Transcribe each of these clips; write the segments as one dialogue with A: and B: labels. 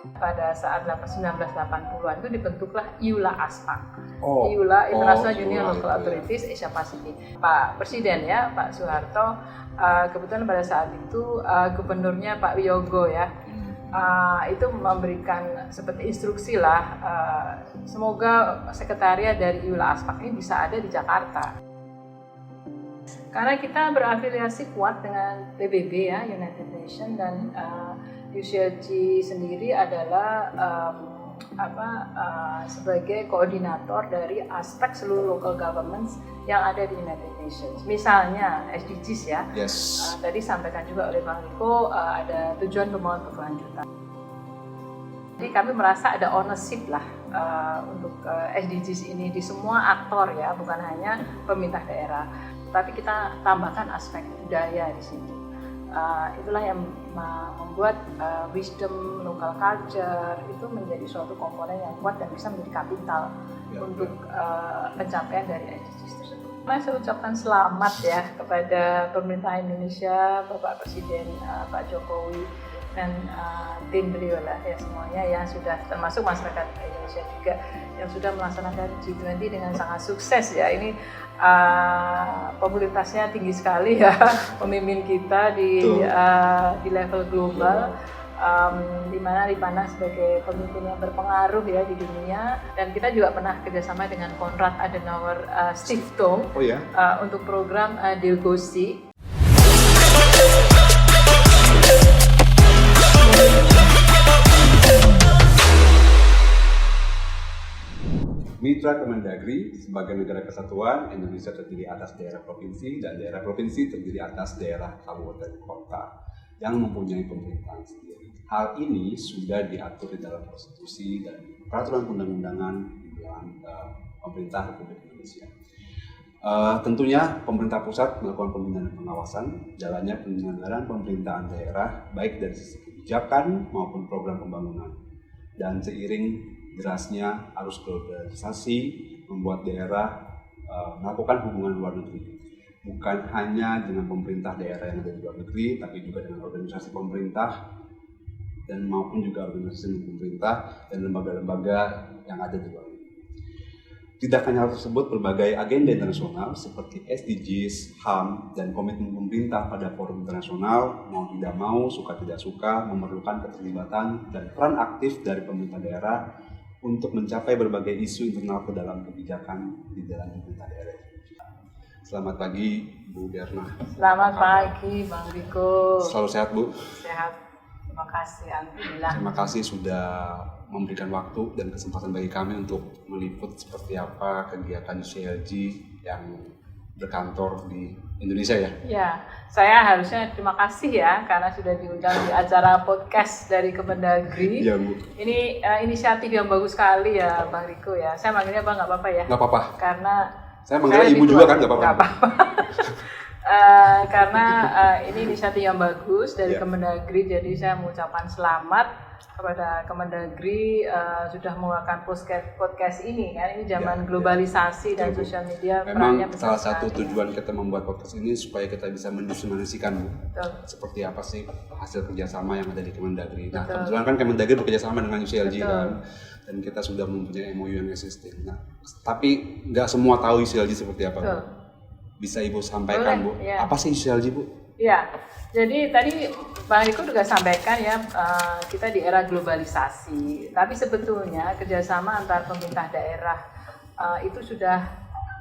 A: Pada saat 1980-an itu dibentuklah IULA ASPAC. IULA International Union Local Authorities Asia Pasifik. Pak Presiden ya, Pak Soeharto, kebetulan pada saat itu gubernurnya Pak Wiyogo ya, itu memberikan seperti instruksi lah, semoga sekretariat dari IULA ASPAC ini bisa ada di Jakarta. Karena kita berafiliasi kuat dengan PBB ya, United Nations, dan UCLG sendiri adalah sebagai koordinator dari aspek seluruh local governments yang ada di United Nations. Misalnya SDGs ya, tadi sampaikan juga oleh Bang Riko, ada tujuan pembangunan berkelanjutan. Jadi kami merasa ada ownership lah untuk SDGs ini di semua aktor ya, bukan hanya pemerintah daerah. Tapi kita tambahkan aspek budaya di situ. Itulah yang membuat wisdom local culture itu menjadi suatu komponen yang kuat dan bisa menjadi kapital untuk pencapaian dari SDGs tersebut. Saya ucapkan selamat ya kepada pemerintah Indonesia, Bapak Presiden Pak Jokowi, dan tim beliau lah ya, semuanya yang sudah, termasuk masyarakat Indonesia juga yang sudah melaksanakan G20 dengan sangat sukses ya. Ini popularitasnya tinggi sekali ya, pemimpin kita di level global, di mana dipandang sebagai pemimpin yang berpengaruh ya di dunia. Dan kita juga pernah kerjasama dengan Konrad Adenauer Stiftung untuk program Dilgosi.
B: Mitra Kemendagri, sebagai negara kesatuan, Indonesia terdiri atas daerah provinsi dan daerah provinsi terdiri atas daerah kabupaten kota yang mempunyai pemerintahan sendiri. Hal ini sudah diatur di dalam konstitusi dan peraturan undang-undangan di dalam pemerintah Republik Indonesia. Tentunya pemerintah pusat melakukan pembinaan dan pengawasan jalannya penyelenggaraan pemerintahan daerah baik dari sisi kebijakan maupun program pembangunan. Dan seiring derasnya arus globalisasi membuat daerah melakukan hubungan luar negeri, bukan hanya dengan pemerintah daerah yang ada di luar negeri, tapi juga dengan organisasi pemerintah dan maupun juga organisasi pemerintah dan lembaga-lembaga yang ada di luar negeri. Tidak hanya hal tersebut, berbagai agenda internasional seperti SDGs, HAM, dan komitmen pemerintah pada forum internasional, mau tidak mau, suka tidak suka, memerlukan keterlibatan dan peran aktif dari pemerintah daerah untuk mencapai berbagai isu internal ke dalam kebijakan di dalam pemerintah daerah. Selamat pagi, Bu Berna.
A: Selamat pagi, Bang Riko.
B: Selalu sehat, Bu?
A: Sehat. Terima kasih, alhamdulillah.
B: Terima kasih sudah memberikan waktu dan kesempatan bagi kami untuk meliput seperti apa kegiatan UCLG yang berkantor di Indonesia ya.
A: Ya, saya harusnya terima kasih ya karena sudah diundang di acara podcast dari Kemendagri.
B: Iya, Bu.
A: Ini inisiatif yang bagus sekali ya, Bang Riko ya. Saya manggilnya Bang, nggak apa-apa ya?
B: Nggak apa-apa.
A: Karena
B: saya manggilnya Ibu juga kan, nggak apa-apa.
A: Nggak apa-apa. Karena ini inisiatif yang bagus dari Kemendagri, jadi saya mengucapkan selamat kepada Kemendagri sudah mengeluarkan podcast ini kan. Ini zaman globalisasi dan sosial media.
B: Memang salah satu tujuan kita membuat podcast ini supaya kita bisa mendistribusikan, Bu, seperti apa sih hasil kerjasama yang ada di Kemendagri. Nah, kebetulan kan Kemendagri bekerjasama dengan UCLG kan, dan kita sudah mempunyai MOU yang existing. Nah, tapi nggak semua tahu UCLG seperti apa, Bu. Bisa Ibu sampaikan, Bu, apa sih UCLG, Bu?
A: Ya, jadi tadi Bang Riko juga sampaikan ya, kita di era globalisasi, tapi sebetulnya kerjasama antar pemerintah daerah itu sudah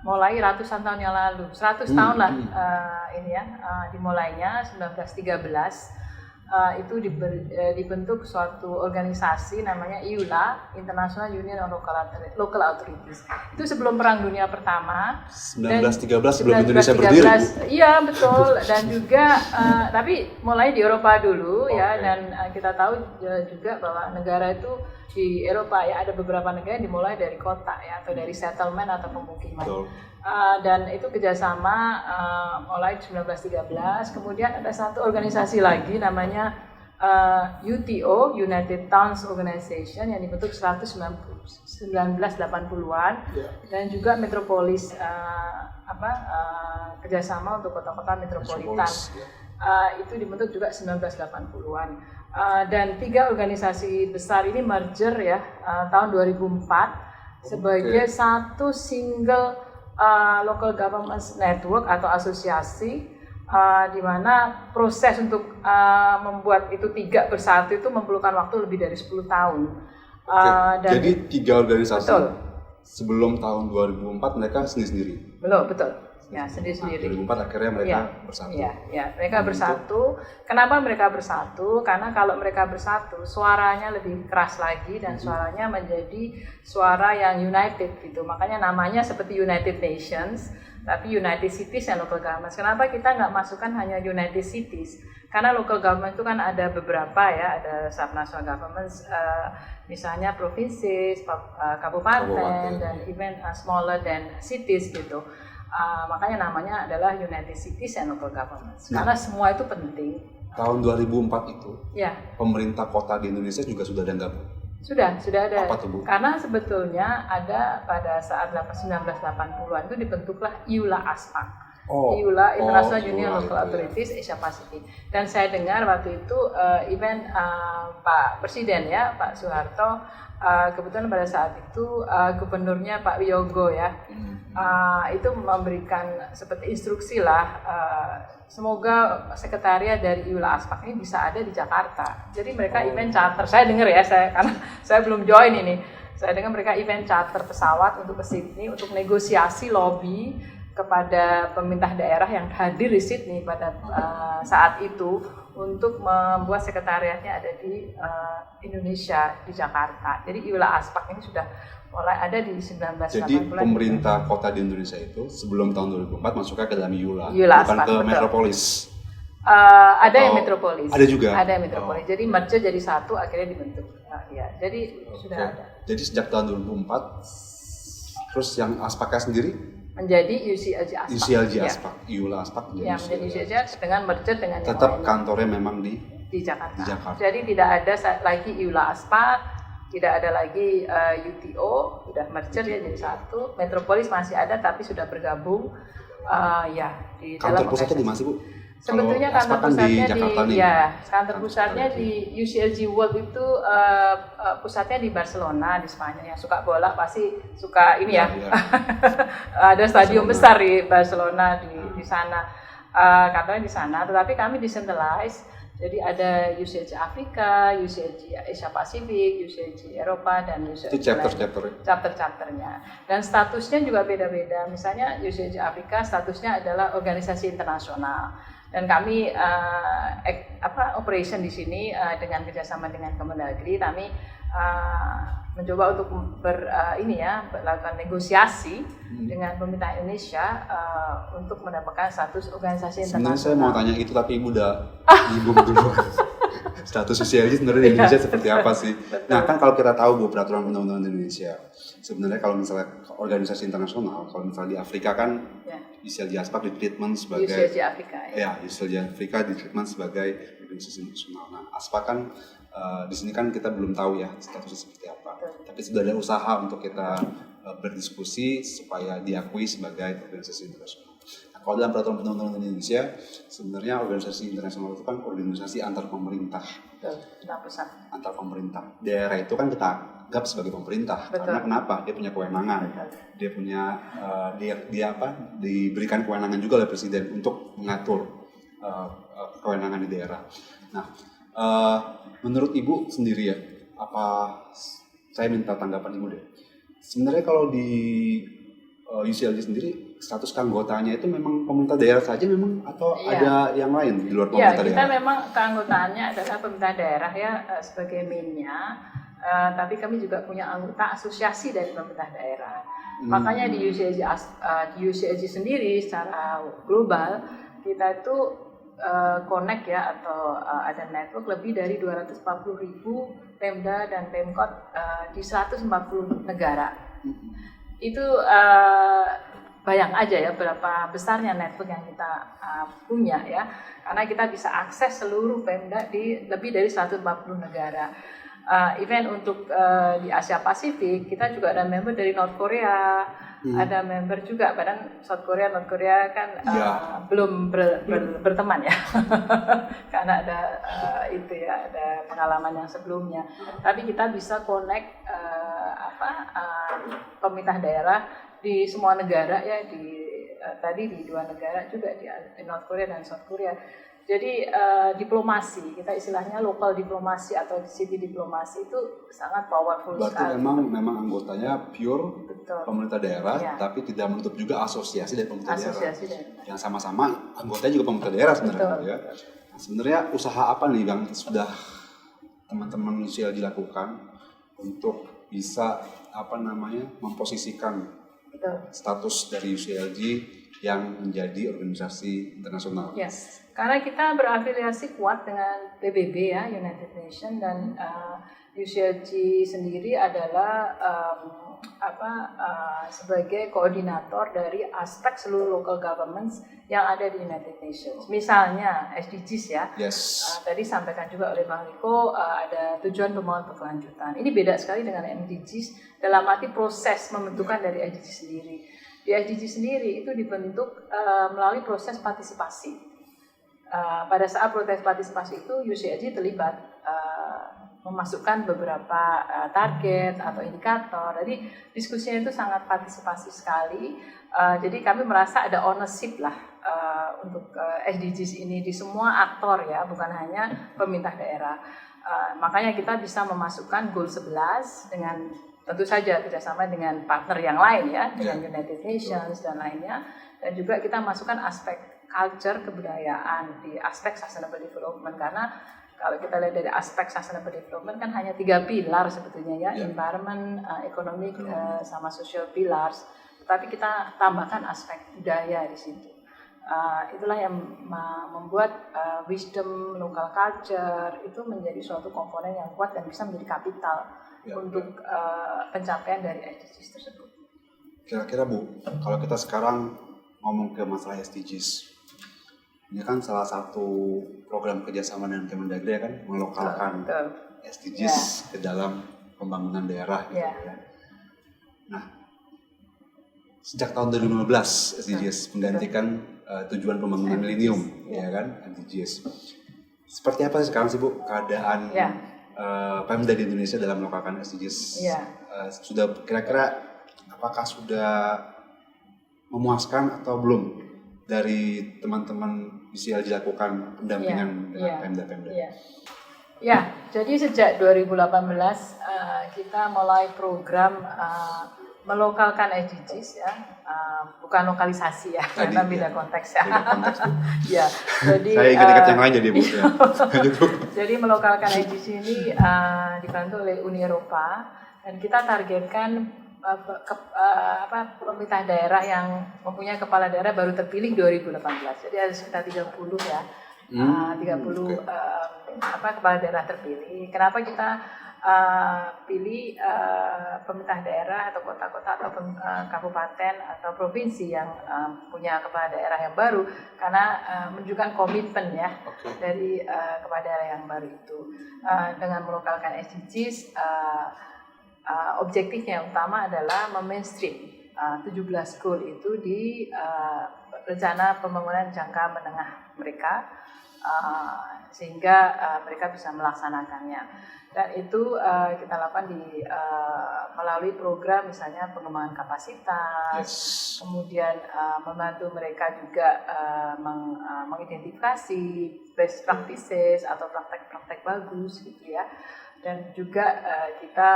A: mulai ratusan tahun yang lalu, 100 tahun lah ini ya, dimulainya 1913. Itu dibentuk suatu organisasi namanya IULA, International Union of Local Authorities. Itu sebelum Perang Dunia Pertama.
B: 1913 sebelum Indonesia berdiri.
A: Iya betul, dan juga tapi mulai di Eropa dulu ya, dan kita tahu juga bahwa negara itu di Eropa ya ada beberapa negara yang dimulai dari kota ya, atau dari settlement atau pemukiman. Dan itu kerjasama mulai 1913. Kemudian ada satu organisasi lagi namanya UTO, United Towns Organization, yang dibentuk 1980-an, dan juga metropolis kerjasama untuk kota-kota metropolitan. itu dibentuk juga 1980-an. Dan 3 organisasi besar ini merger ya tahun 2004 sebagai satu single local government network atau asosiasi, di mana proses untuk membuat itu 3 bersatu itu memerlukan waktu lebih dari 10 tahun.
B: Dan jadi 3 organisasi.
A: Betul.
B: Sebelum tahun 2004 mereka sendiri-sendiri.
A: Belum, betul. Ya, sendiri-sendiri.
B: 2004 akhirnya mereka bersatu.
A: Ya, mereka bersatu. Kenapa mereka bersatu? Karena kalau mereka bersatu, suaranya lebih keras lagi dan suaranya menjadi suara yang united gitu. Makanya namanya seperti United Nations, tapi United Cities and Local Governments. Kenapa kita nggak masukkan hanya United Cities? Karena local government itu kan ada beberapa ya, ada subnational governments, misalnya provinsi, kabupaten, dan even smaller than cities gitu. Makanya namanya adalah United Cities and Local Governments. Karena semua itu penting.
B: Tahun 2004 itu,
A: ya,
B: pemerintah kota di Indonesia juga sudah ada nggak?
A: Sudah ada.
B: Apa tuh, Bu?
A: Karena sebetulnya ada pada saat 1980-an itu dibentuklah IULA-ASPAC. IULA, International Union Local Authorities Asia Pasifik. Dan saya dengar waktu itu event Pak Presiden ya, Pak Soeharto, kebetulan pada saat itu gubernurnya Pak Wiyogo ya, itu memberikan seperti instruksi lah, semoga sekretariat dari IULA ASPAC ini bisa ada di Jakarta. Jadi mereka event charter, saya dengar ya, karena saya belum join ini, saya dengar mereka event charter pesawat untuk ke Sydney untuk negosiasi lobby kepada pemerintah daerah yang hadir di Sydney pada saat itu untuk membuat sekretariatnya ada di Indonesia, di Jakarta. Jadi IULA ASPAC ini sudah mulai ada di 1980.
B: Jadi pemerintah kota di Indonesia itu sebelum tahun 2004 masuknya ke dalam IULA bukan
A: ASPAC,
B: ke
A: betul.
B: Metropolis.
A: Ada yang Metropolis.
B: Ada juga.
A: Ada yang Metropolis. Jadi merger jadi satu, akhirnya dibentuk. Ya, jadi sudah ada.
B: Jadi sejak tahun 2004, terus yang ASPAC sendiri
A: menjadi UCLG ASPAC.
B: UCLG ASPAC, IULA ASPAC
A: menjadi UCLG dengan merger dengan
B: tetap kantornya memang di
A: Jakarta. Jadi tidak ada lagi IULA ASPAC, tidak ada lagi UTO, sudah merger ya jadi satu. Metropolis masih ada tapi sudah bergabung di dalam
B: kantor pusatnya di mana sih, Bu?
A: Sebetulnya kantor pusatnya kantor pusatnya di UCLG World itu pusatnya di Barcelona, di Spanyol. Yang suka bola pasti suka ini ya. Ada stadion besar di Barcelona di sana. Kantornya di sana, tetapi kami decentralized. Jadi ada UCLG Afrika, UCLG Asia Pasifik, UCLG Eropa, dan UCLG
B: itu
A: chapter-chapternya. Dan statusnya juga beda-beda. Misalnya UCLG Afrika statusnya adalah organisasi internasional. Dan kami operation di sini dengan kerjasama dengan Kemendagri, kami mencoba untuk melakukan negosiasi dengan pemerintah Indonesia untuk mendapatkan status organisasi internasional.
B: Sebenarnya saya mau tanya itu tapi Ibu udah bingung dulu. Status UCLG sebenarnya di Indonesia seperti apa sih?
A: Betul.
B: Nah kan kalau kita tahu Bu, peraturan undang-undang Indonesia, sebenarnya kalau misalnya organisasi internasional, kalau misalnya di Afrika kan UCLG ASPAC di treatment sebagai
A: UCLG Afrika.
B: UCLG Afrika di treatment sebagai organisasi internasional. Nah, ASPAC kan di sini kan kita belum tahu ya statusnya seperti apa. Betul. Tapi sudah ada usaha untuk kita berdiskusi supaya diakui sebagai organisasi internasional. Nah, kalau dalam peraturan undang-undang Indonesia, sebenarnya organisasi internasional itu kan organisasi antar pemerintah.
A: Betul,
B: antar pemerintah. Daerah itu kan kita anggap sebagai pemerintah. Betul. Karena kenapa? Dia punya kewenangan. Betul. Dia punya diberikan kewenangan juga oleh presiden untuk mengatur kewenangan di daerah. Nah, menurut Ibu sendiri ya, saya minta tanggapan Ibu deh. Sebenarnya kalau di UCLG sendiri status keanggotanya itu memang pemerintah daerah saja memang atau ada yang lain di luar pemerintah daerah?
A: Kita memang keanggotaannya adalah pemerintah daerah ya sebagai mainnya, tapi kami juga punya anggota asosiasi dari pemerintah daerah. Makanya di UCLG sendiri secara global kita itu connect ya atau ada network lebih dari 240.000 Pemda dan Pemkot di 140 negara. Itu bayang aja ya berapa besarnya network yang kita punya ya, karena kita bisa akses seluruh Pemda di lebih dari 140 negara. event untuk di Asia Pasifik, kita juga ada member dari North Korea, ada member juga, padahal South Korea kan belum berteman ya, karena ada ada pengalaman yang sebelumnya. Tapi kita bisa connect pemerintah daerah di semua negara ya, tadi di 2 negara juga di North Korea dan South Korea. Jadi diplomasi, kita istilahnya lokal diplomasi atau city diplomasi itu sangat powerful sekali.
B: Berarti memang anggotanya pure pemerintah daerah, tapi tidak menutup juga asosiasi dari pemerintah daerah. Yang sama-sama anggotanya juga pemerintah daerah sebenarnya. Ya. Nah, sebenarnya usaha apa nih yang sudah teman-teman UCLG lakukan untuk bisa memposisikan status dari UCLG yang menjadi organisasi internasional?
A: Yes, karena kita berafiliasi kuat dengan PBB ya, United Nations, dan UCLG sendiri adalah sebagai koordinator dari aspek seluruh local governments yang ada di United Nations. Misalnya SDGs ya, tadi sampaikan juga oleh Bang Riko, ada tujuan pembangunan berkelanjutan. Ini beda sekali dengan MDGs dalam arti proses pembentukan dari SDGs sendiri. Di SDG sendiri itu dibentuk melalui proses partisipasi. Pada saat proses partisipasi itu UCLG terlibat memasukkan beberapa target atau indikator. Jadi diskusinya itu sangat partisipasi sekali. Jadi kami merasa ada ownership lah untuk SDGs ini di semua aktor ya, bukan hanya pemerintah daerah. Makanya kita bisa memasukkan goal 11 dengan tentu saja kerjasama dengan partner yang lain ya, dengan United Nations dan lainnya, dan juga kita masukkan aspek culture, kebudayaan di aspek sustainable development, karena kalau kita lihat dari aspek sustainable development kan hanya 3 pilar sebetulnya ya, environment, economic, sama social pillars, tetapi kita tambahkan aspek budaya di situ. Itulah yang membuat wisdom, local culture itu menjadi suatu komponen yang kuat dan bisa menjadi kapital untuk pencapaian dari SDGs tersebut.
B: Kira-kira Bu, kalau kita sekarang ngomong ke masalah SDGs, ini kan salah satu program kerjasama dengan Kemendagri kan melokalkan SDGs ke dalam pembangunan daerah gitu ya. Nah, sejak tahun 2015 SDGs menggantikan tujuan pembangunan milenium ya kan, SDGs. Seperti apa sekarang sih Bu keadaan Pemda di Indonesia dalam melakukan SDGs? Sudah kira-kira apakah sudah memuaskan atau belum dari teman-teman UCLG lakukan pendampingan dengan Pemda-Pemda?
A: Ya, jadi sejak 2018 kita mulai program melokalkan SDGs ya, bukan lokalisasi ya, karena beda konteks ya. Ya, jadi
B: saya ingat yang lain jadi Bu.
A: Jadi melokalkan SDGs ini dibantu oleh Uni Eropa, dan kita targetkan pemerintah daerah yang mempunyai kepala daerah baru terpilih 2018. Jadi ada sekitar 30 ya, 30 kepala daerah terpilih. Kenapa kita pilih pemerintah daerah atau kota-kota atau kabupaten atau provinsi yang punya kepala daerah yang baru, karena menunjukkan komitmen ya dari kepala daerah yang baru itu dengan melokalkan SDGs. Objektifnya yang utama adalah memainstream 17 goal itu di rencana pembangunan jangka menengah mereka, sehingga mereka bisa melaksanakannya. Dan itu kita lakukan melalui program misalnya pengembangan kapasitas, kemudian membantu mereka juga mengidentifikasi best practices atau praktek-praktek bagus gitu ya. Dan juga kita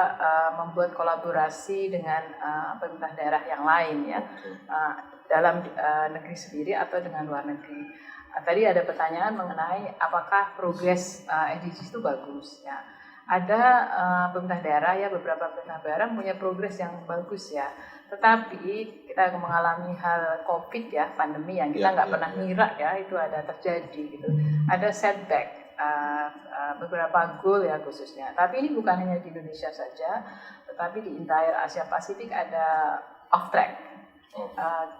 A: membuat kolaborasi dengan pemerintah daerah yang lain ya, dalam negeri sendiri atau dengan luar negeri. Tadi ada pertanyaan mengenai apakah progres SDGs itu bagus ya. Ada pemerintah daerah ya, beberapa pemerintah daerah punya progres yang bagus ya. Tetapi kita mengalami hal COVID ya, pandemi yang kita nggak pernah ngira ya itu ada terjadi gitu. Ada setback. Beberapa goal ya khususnya. Tapi ini bukan hanya di Indonesia saja, tetapi di entire Asia Pasifik ada off track.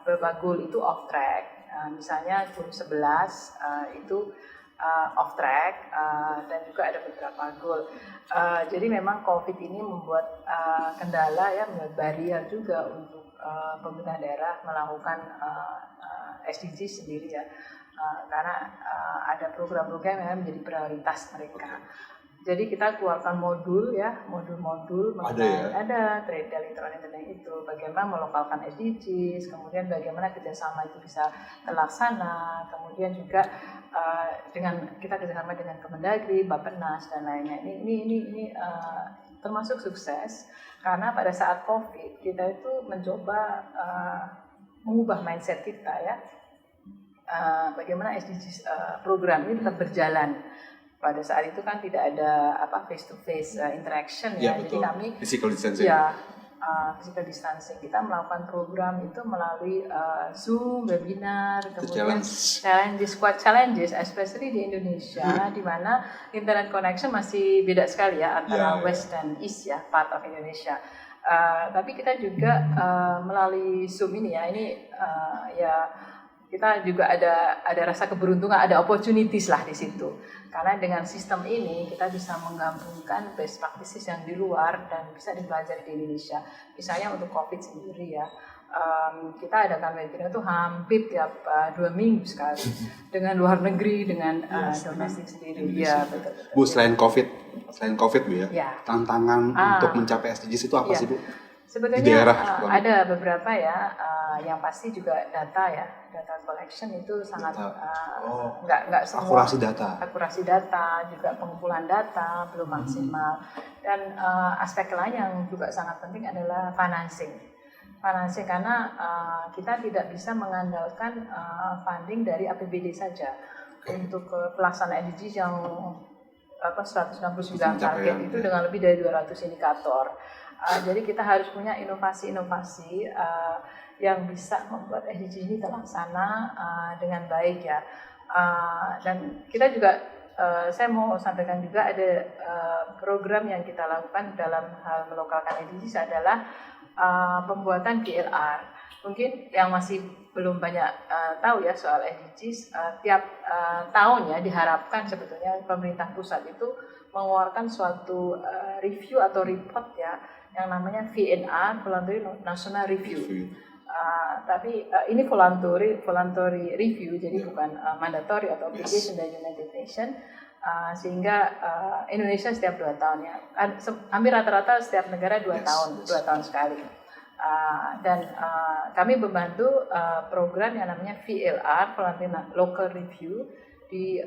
A: Beberapa goal itu off track. Misalnya goal 11 itu off track dan juga ada beberapa goal. Jadi memang COVID ini membuat kendala ya, membuat barrier juga untuk pemerintah daerah melakukan SDG sendiri ya, karena ada program-program yang menjadi prioritas mereka. Jadi kita keluarkan modul mengenai ada trade electronic itu, bagaimana melokalkan SDGs, kemudian bagaimana kerjasama itu bisa terlaksana, kemudian juga dengan kita kerjasama dengan Kemendagri, Bappenas dan lainnya. Ini termasuk sukses karena pada saat COVID kita itu mencoba mengubah mindset kita ya, bagaimana SDGs program ini tetap berjalan. Pada saat itu kan tidak ada face to face interaction ya,
B: betul.
A: Jadi kami
B: physical distancing.
A: Physical distancing. Kita melakukan program itu melalui Zoom, webinar, kemudian squad challenges, especially di Indonesia, di mana internet connection masih beda sekali ya antara West dan East ya, part of Indonesia. Tapi kita juga melalui Zoom ini kita juga ada rasa keberuntungan, ada opportunities lah di situ. Karena dengan sistem ini kita bisa menggabungkan best practices yang di luar dan bisa dipelajari di Indonesia. Misalnya untuk COVID sendiri ya, kita adakan webinar itu hampir tiap 2 minggu sekali dengan luar negeri, dengan domestik sendiri. Ya, betul.
B: Bu, selain COVID Bu ya, tantangan untuk mencapai SDGs itu apa sih Bu?
A: Sebetulnya ada beberapa ya, yang pasti juga data collection itu sangat nggak semua. Akurasi data juga pengumpulan data belum maksimal, dan aspek lain yang juga sangat penting adalah financing karena kita tidak bisa mengandalkan funding dari APBD saja untuk pelaksanaan SDGs yang 169 target itu dengan lebih dari 200 indikator. Jadi kita harus punya inovasi-inovasi yang bisa membuat SDG ini terlaksana dengan baik ya. Dan kita juga, saya mau sampaikan juga ada program yang kita lakukan dalam hal melokalkan SDGs adalah pembuatan VLR. Mungkin yang masih belum banyak tahu ya soal SDGs, tiap tahun ya diharapkan sebetulnya pemerintah pusat itu mengeluarkan suatu review atau report ya, yang namanya VNR, Voluntary National Review. Tapi ini voluntary review, jadi bukan mandatory atau obligation dari United Nations, sehingga Indonesia setiap 2 tahun ya, hampir rata-rata setiap negara 2 tahun sekali. Dan kami membantu program yang namanya VLR, Voluntary Local Review di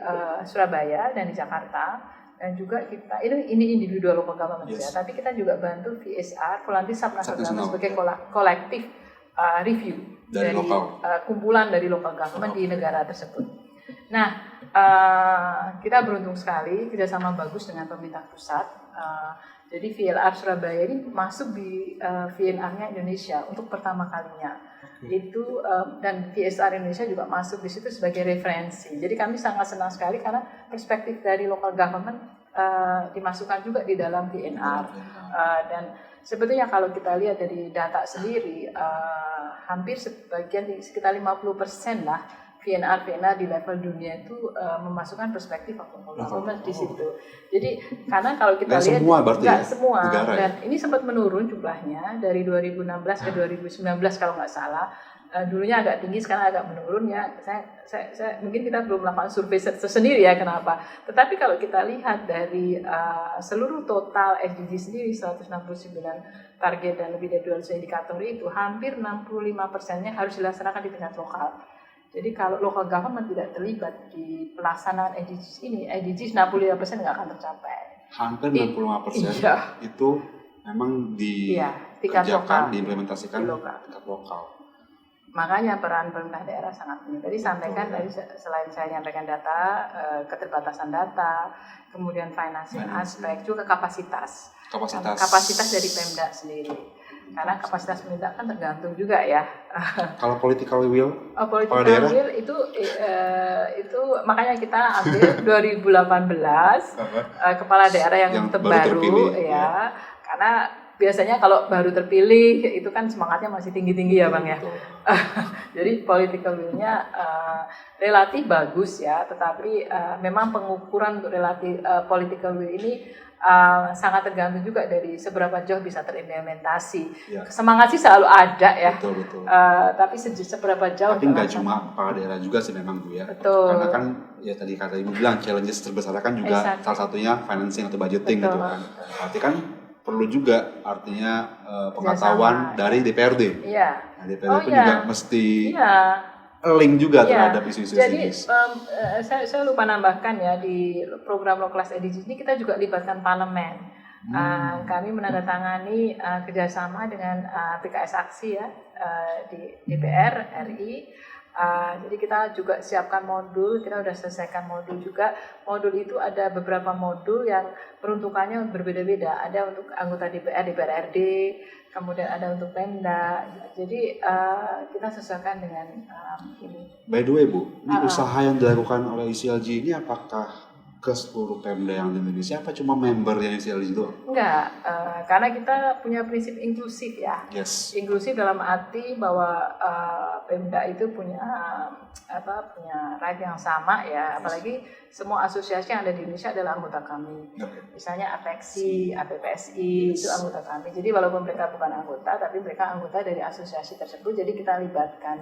A: Surabaya dan di Jakarta. Dan juga kita ini individual local government ya, tapi kita juga bantu VSR, Voluntary Subnational sebagai kolektif review dari kumpulan dari local government di negara tersebut. Nah, kita beruntung sekali kerjasama bagus dengan pemerintah pusat. Jadi VLR Surabaya ini masuk di VNR-nya Indonesia untuk pertama kalinya. Itu dan VSR Indonesia juga masuk di situ sebagai referensi. Jadi kami sangat senang sekali karena perspektif dari local government dimasukkan juga di dalam VNR. Dan sebetulnya kalau kita lihat dari data sendiri, hampir sebagian sekitar 50% lah VNR di level dunia itu memasukkan perspektif local government di situ. Jadi karena kalau kita lihat nggak semua negara, dan ini sempat menurun jumlahnya dari 2016 ke 2019 kalau nggak salah. Dulunya agak tinggi, sekarang agak menurun ya. Saya mungkin kita belum melakukan survei tersendiri ya kenapa. Tetapi kalau kita lihat dari seluruh total SDG sendiri 169 target dan lebih dari 200 indikator itu, hampir 65%-nya harus dilaksanakan di tingkat lokal. Jadi kalau local government tidak terlibat di pelaksanaan SDGs ini, SDGs 65% nggak akan tercapai.
B: Hampir 65% itu memang dikerjakan, diimplementasikan di tingkat lokal.
A: Makanya peran pemerintah daerah sangat penting. Tadi sampaikan tadi selain saya menyampaikan data, keterbatasan data, kemudian financing aspek, juga kapasitas dari Pemda sendiri. Karena kapasitas Pemda kan tergantung juga ya.
B: Kalau political will,
A: political will itu makanya kita ambil 2018 kepala daerah yang terbaru ya. Karena biasanya kalau baru terpilih itu kan semangatnya masih tinggi-tinggi ya Bang ya. Jadi political will-nya relatif bagus ya, tetapi memang pengukuran untuk relatif political will ini sangat tergantung juga dari seberapa jauh bisa terimplementasi. Ya. Semangat sih selalu ada ya.
B: Betul.
A: Tapi seberapa jauh.
B: Tapi nggak cuma kepala daerah juga sih memang Bu ya.
A: Betul.
B: Karena kan ya tadi kata Ibu bilang challenges terbesar kan juga salah satunya financing atau budgeting gitu kan. Berarti kan perlu juga artinya pengetahuan dari DPRD.
A: Iya.
B: Nah, DPRD itu juga mesti link juga terhadap isu-isu
A: jadi saya lupa nambahkan ya, di program Low Class SDGs ini kita juga libatkan parlemen. Kami menandatangani kerjasama dengan PKS Aksi ya di DPR RI. Jadi kita juga siapkan modul, kita sudah selesaikan modul juga. Modul itu ada beberapa modul yang peruntukannya berbeda-beda. Ada untuk anggota DPR, DPRD, kemudian ada untuk Pemda. Jadi kita sesuaikan dengan ini.
B: By the way Bu, ini usaha yang dilakukan oleh ICLG ini apakah ke seluruh Pemda yang di Indonesia apa cuma member yang ICLG itu?
A: Enggak, karena kita punya prinsip inklusif ya.
B: Yes.
A: Inklusif dalam arti bahwa Pemda itu punya right yang sama ya, apalagi semua asosiasi yang ada di Indonesia adalah anggota kami. Misalnya APEXI, APPSI itu anggota kami. Jadi walaupun mereka bukan anggota, tapi mereka anggota dari asosiasi tersebut. Jadi kita libatkan.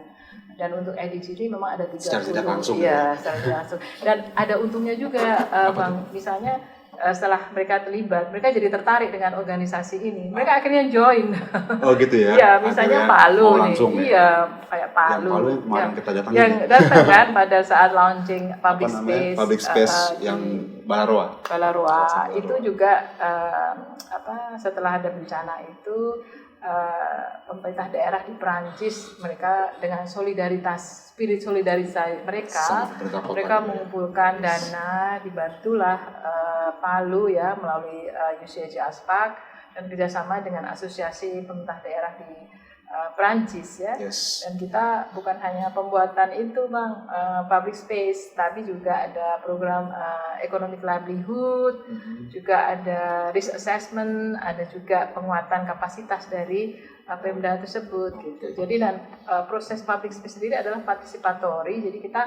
A: Dan untuk SDGs ini memang ada 3
B: secara tidak langsung.
A: Iya, secara tidak langsung. Dan ada untungnya juga, Bang. Misalnya setelah mereka terlibat, mereka jadi tertarik dengan organisasi ini. Mereka akhirnya join.
B: Oh gitu ya?
A: Iya, misalnya Palu nih.
B: Ya?
A: Iya, kayak Palu.
B: Yang Palu yang kemarin kita datang.
A: Yang datang kan pada saat launching public space
B: yang Balaroa.
A: Itu juga setelah ada bencana itu pemerintah daerah di Perancis, mereka dengan spirit solidaritas mereka mengumpulkan dana, dibantulah Palu ya melalui UCG Aspak dan kerjasama dengan asosiasi pemerintah daerah di Perancis ya. Dan kita bukan hanya pembuatan itu Bang, public space, tapi juga ada program economic livelihood, juga ada risk assessment, ada juga penguatan kapasitas dari Pemda tersebut gitu. Jadi dan proses public space sendiri adalah partisipatori, jadi kita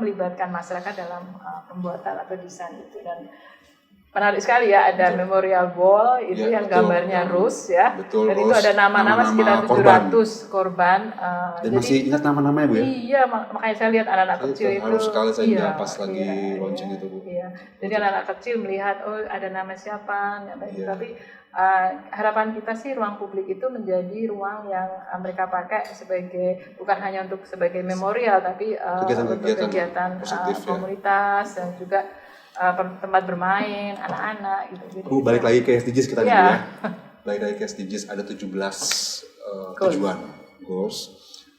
A: melibatkan masyarakat dalam pembuatan atau desain itu. Dan menarik sekali ya, ada memorial wall itu yang gambarnya Rus ya. Dan itu ada nama-nama sekitar 700 korban.
B: Dan masih ingat nama-namanya Bu ya?
A: Iya, makanya saya lihat anak-anak kecil itu.
B: Harus sekali saya pas lagi launching itu Bu.
A: Iya. Jadi anak-anak kecil melihat ada nama siapa, tapi harapan kita sih ruang publik itu menjadi ruang yang mereka pakai bukan hanya untuk sebagai memorial, tapi untuk kegiatan komunitas dan juga tempat bermain anak-anak gitu.
B: Bu, balik lagi ke SDGs kita dulu ya. Balik lagi ke SDGs, ada 17 tujuan, goals,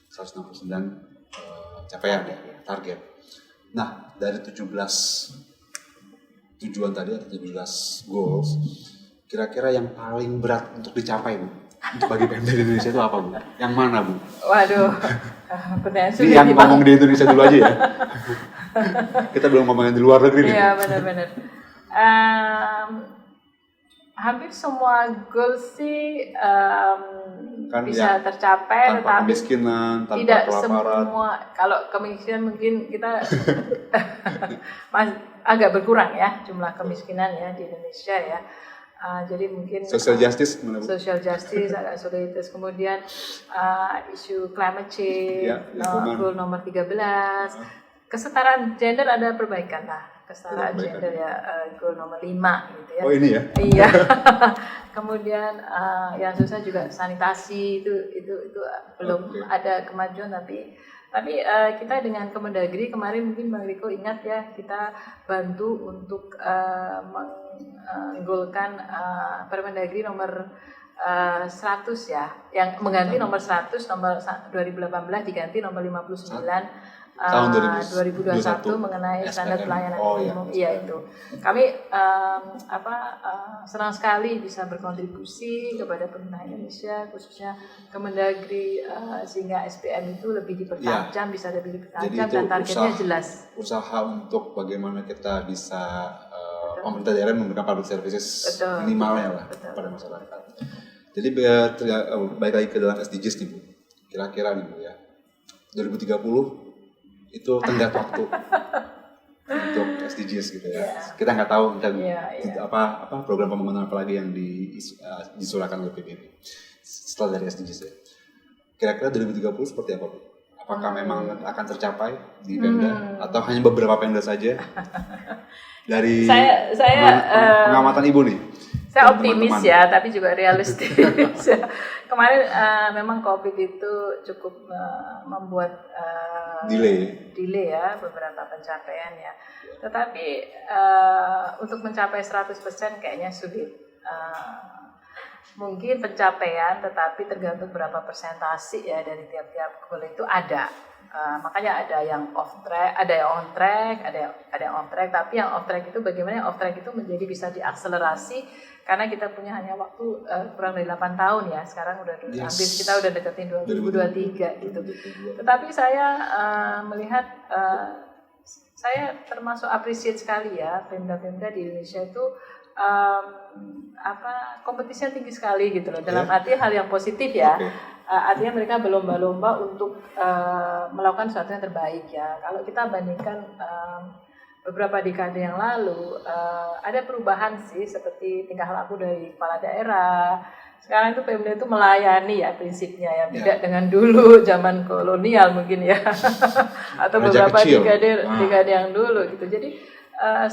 B: 169 capaian ya, target. Nah, dari 17 tujuan tadi atau 17 goals, kira-kira yang paling berat untuk dicapai Bu, untuk bagi Pemda di Indonesia itu apa Bu? Yang mana Bu?
A: Waduh, pertanyaan sulit.
B: Yang ngomong di Indonesia dulu aja ya. Kita belum ngomongin di luar negeri nih.
A: Iya benar-benar. Hampir semua goals sih kan bisa tercapai,
B: tanpa kemiskinan, tanpa
A: tidak
B: kelaparan.
A: Semua. Kalau kemiskinan mungkin kita agak berkurang ya jumlah kemiskinan ya di Indonesia ya. Jadi mungkin
B: social justice
A: agak sulit. Terus kemudian isu climate change, goal nomor 13. Kesetaraan gender ada perbaikan lah. Kesetaraan gender ya, goal nomor 5 gitu ya.
B: Oh ini ya?
A: Iya. Kemudian yang susah juga sanitasi itu belum ada kemajuan, tapi kita dengan Kemendagri kemarin mungkin Bang Riko ingat ya, kita bantu untuk menggolkan Permendagri nomor 100 ya, yang mengganti nomor 100, nomor 2018 diganti nomor 59 tahun 2021 mengenai standar pelayanan minimum. Iya itu. Kami senang sekali bisa berkontribusi kepada pemerintah Indonesia, khususnya Kemendagri, sehingga SPM itu lebih dipertajam, bisa lebih dipertajam dan targetnya jelas.
B: Usaha untuk bagaimana kita bisa pemerintah daerah memberikan public services minimalnya lah pada masyarakat. Jadi balik lagi ke dalam SDGs nih Bu, kira-kira nih Bu ya, 2030 itu tenggat waktu untuk SDGs gitu ya. Kita nggak tahu apa program pembangunan apa lagi yang disurahkan oleh PBB setelah dari SDGs ya. Kira-kira 2030 seperti apa Bu? Apakah memang akan tercapai di Pemda atau hanya beberapa Pemda saja? Dari pengamatan Ibu nih.
A: Saya optimis ya, tapi juga realistis. Kemarin memang COVID itu cukup membuat delay ya beberapa pencapaian ya. Tetapi untuk mencapai 100% kayaknya sulit. Mungkin pencapaian, tetapi tergantung berapa persentase ya dari tiap-tiap goal itu ada. Makanya ada yang off track, ada yang on track, ada yang off track. Tapi yang off track itu bagaimana off track itu menjadi bisa diakselerasi karena kita punya hanya waktu kurang dari 8 tahun ya. Sekarang udah hampir kita udah deketin 2023 gitu. Tetapi saya melihat saya termasuk appreciate sekali ya Pemda-Pemda di Indonesia itu kompetisinya tinggi sekali gitu loh, dalam arti hal yang positif ya. Artinya mereka berlomba-lomba untuk melakukan sesuatu yang terbaik ya. Kalau kita bandingkan beberapa dekade yang lalu, ada perubahan sih seperti tingkah laku dari kepala daerah. Sekarang itu Pemda itu melayani ya prinsipnya ya, beda dengan dulu zaman kolonial mungkin ya, atau beberapa dekade yang dulu gitu. Jadi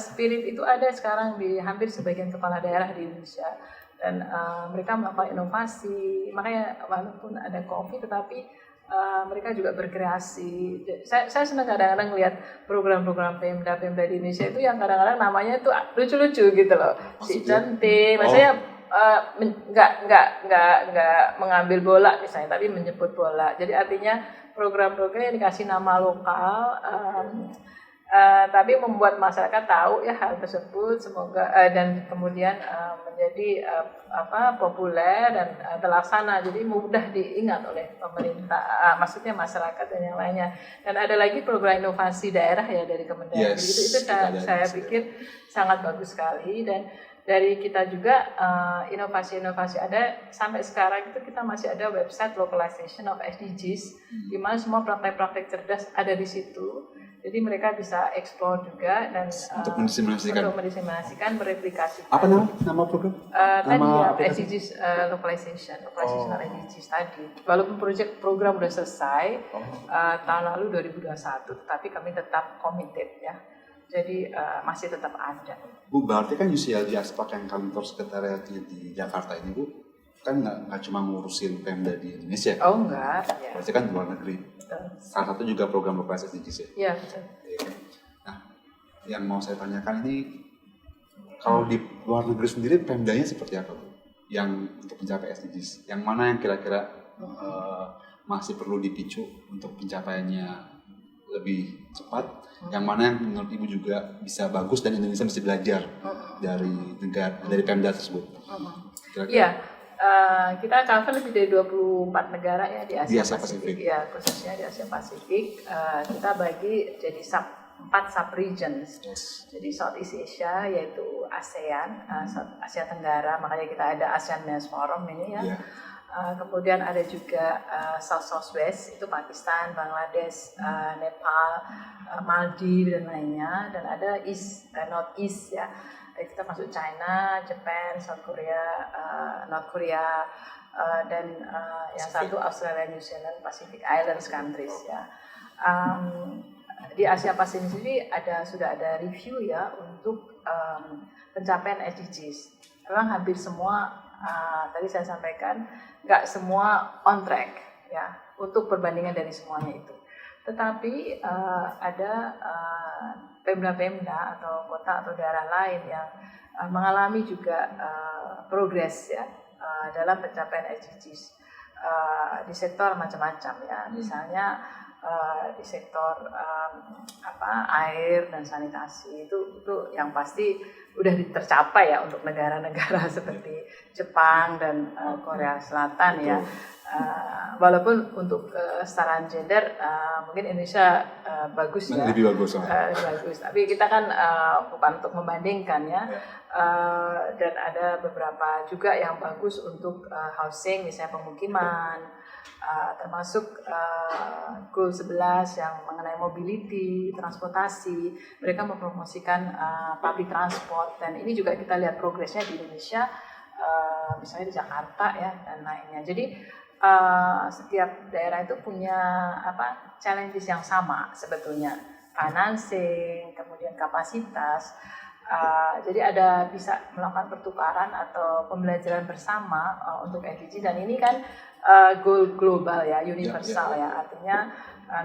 A: spirit itu ada sekarang di hampir sebagian kepala daerah di Indonesia dan mereka melakukan inovasi. Makanya walaupun ada COVID tetapi mereka juga berkreasi. Saya senang kadang-kadang lihat program-program Pemda di Indonesia itu yang kadang-kadang namanya itu lucu-lucu gitu loh. Si cantik, maksudnya nggak mengambil bola misalnya, tapi menjemput bola. Jadi artinya program-program yang dikasih nama lokal. Tapi membuat masyarakat tahu ya hal tersebut, semoga dan kemudian menjadi populer dan terlaksana, jadi mudah diingat oleh pemerintah, maksudnya masyarakat dan yang lainnya. Dan ada lagi program inovasi daerah ya dari Kementerian. Itu saya pikir sangat bagus sekali, dan dari kita juga inovasi-inovasi ada sampai sekarang itu kita masih ada website localization of SDGs di mana semua praktek-praktek cerdas ada di situ. Jadi mereka bisa explore juga dan
B: untuk mendiseminasikan,
A: mereplikasi.
B: Apa nama program?
A: SDGs localization of SDGs tadi. Walaupun program udah selesai tahun lalu 2021, tapi kami tetap committed ya. Jadi masih tetap ada.
B: Bu, berarti kan UCLG Aspak yang kantor sekretariatnya di Jakarta ini Bu, kan nggak cuma ngurusin Pemda di Indonesia.
A: Oh enggak. Ya.
B: Berarti kan di luar negeri. Salah satu juga program lokasi SDGs ya.
A: Iya betul.
B: Nah, yang mau saya tanyakan ini, kalau di luar negeri sendiri Pemdanya seperti apa Bu? Yang untuk mencapai SDGs, yang mana yang kira-kira masih perlu dipicu untuk pencapaiannya lebih cepat, yang mana yang menurut Ibu juga bisa bagus dan Indonesia mesti belajar dari Pemda tersebut.
A: Iya. Kita cover lebih dari 24 negara ya di Asia Pasifik. Ya, khususnya di Asia Pasifik. Kita bagi jadi 4 sub-regions. Jadi Southeast Asia yaitu ASEAN, Asia Tenggara, makanya kita ada ASEAN Men's Forum ini ya. Kemudian ada juga Southwest, itu Pakistan, Bangladesh, Nepal, Maldives dan lainnya. Dan ada Northeast ya. Kita masuk China, Japan, South Korea, North Korea, dan yang satu Australia, New Zealand, Pacific Islands countries ya. Di Asia Pasifik sendiri sudah ada review ya untuk pencapaian SDGs. Memang hampir semua tadi saya sampaikan nggak semua on track ya untuk perbandingan dari semuanya itu. Tetapi ada Pemda-Pemda atau kota atau daerah lain yang mengalami juga progres ya dalam pencapaian SDGs di sektor macam-macam ya. Misalnya di sektor air dan sanitasi itu yang pasti udah tercapai ya untuk negara-negara seperti Jepang dan Korea Selatan ya. Walaupun untuk kesetaraan gender mungkin Indonesia bagus ya,
B: lebih bagus,
A: tapi kita kan bukan untuk membandingkan ya. Dan ada beberapa juga yang bagus untuk housing, misalnya pemukiman, termasuk goal 11 yang mengenai mobility, transportasi. Mereka mempromosikan public transport, dan ini juga kita lihat progresnya di Indonesia, misalnya di Jakarta ya dan lainnya. Jadi setiap daerah itu punya challenges yang sama sebetulnya, financing, kemudian kapasitas. Jadi ada bisa melakukan pertukaran atau pembelajaran bersama untuk SDG, dan ini kan goal global ya, universal ya, artinya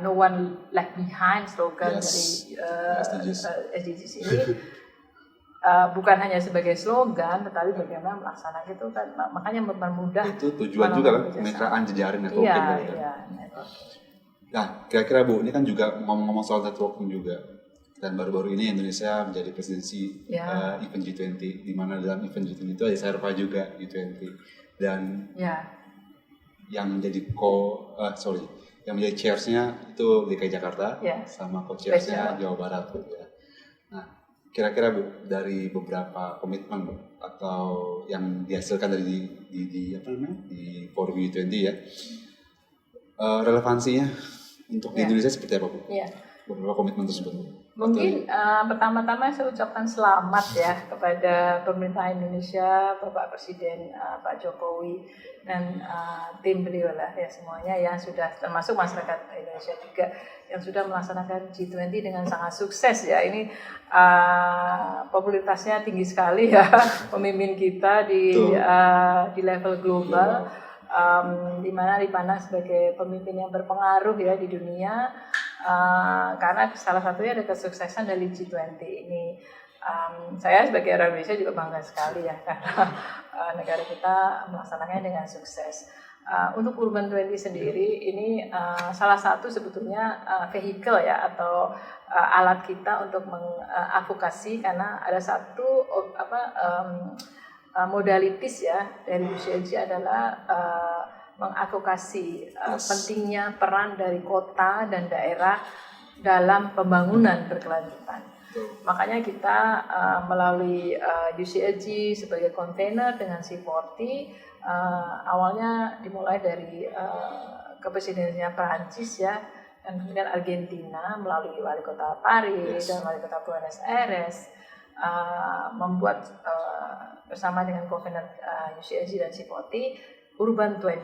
A: no one left behind slogan dari SDGs ini. Bukan hanya sebagai slogan, tetapi bagaimana melaksanakan itu kan, makanya mempermudah.
B: Itu tujuan juga kan, kemitraan jejaring networking.
A: Iya.
B: Nah, kira-kira Bu, ini kan juga ngomong-ngomong soal networking juga. Dan baru-baru ini Indonesia menjadi presidensi event G20, di mana dalam event G20 itu ada Sherpa juga G20. Dan yang menjadi yang menjadi chairs-nya itu DKI Jakarta, sama co-chairs-nya Jawa Barat ya. Nah, kira-kira Bu, dari beberapa komitmen Bu, atau yang dihasilkan dari di forum G20 ya, relevansinya untuk di Indonesia seperti apa Bu? Beberapa komitmen tersebut Bu?
A: Mungkin pertama-tama saya ucapkan selamat ya kepada pemerintah Indonesia, Bapak Presiden Pak Jokowi dan tim beliau lah ya, semuanya yang sudah, termasuk masyarakat Indonesia juga yang sudah melaksanakan G20 dengan sangat sukses ya. Ini popularitasnya tinggi sekali ya pemimpin kita di level global, di mana dipandang sebagai pemimpin yang berpengaruh ya di dunia. Karena salah satunya ada kesuksesan dari G20 ini. Saya sebagai orang Indonesia juga bangga sekali ya, karena negara kita melaksanakannya dengan sukses. Untuk Urban 20 sendiri ini salah satu sebetulnya vehicle ya, atau alat kita untuk mengadvokasi, karena ada satu modalitis ya dari UCLG adalah mengadvokasi pentingnya peran dari kota dan daerah dalam pembangunan berkelanjutan. Makanya kita melalui UCLG sebagai container dengan C40, awalnya dimulai dari kepresidenannya Perancis ya, dan kemudian Argentina melalui wali kota Paris dan wali kota Buenos Aires membuat bersama dengan convener UCLG dan C40 Urban 20